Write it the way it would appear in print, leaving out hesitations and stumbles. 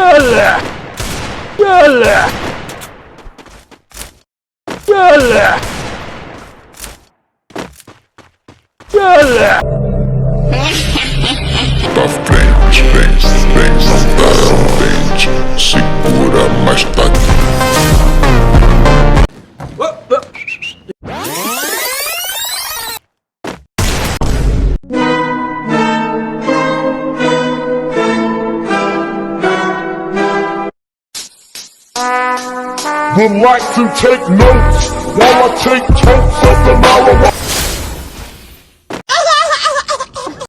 يلا يلا يلا يلا. Pra frente, vem, vem, não para frente. Segura, mas tá. Would like to take notes while I take totes of the marijuana.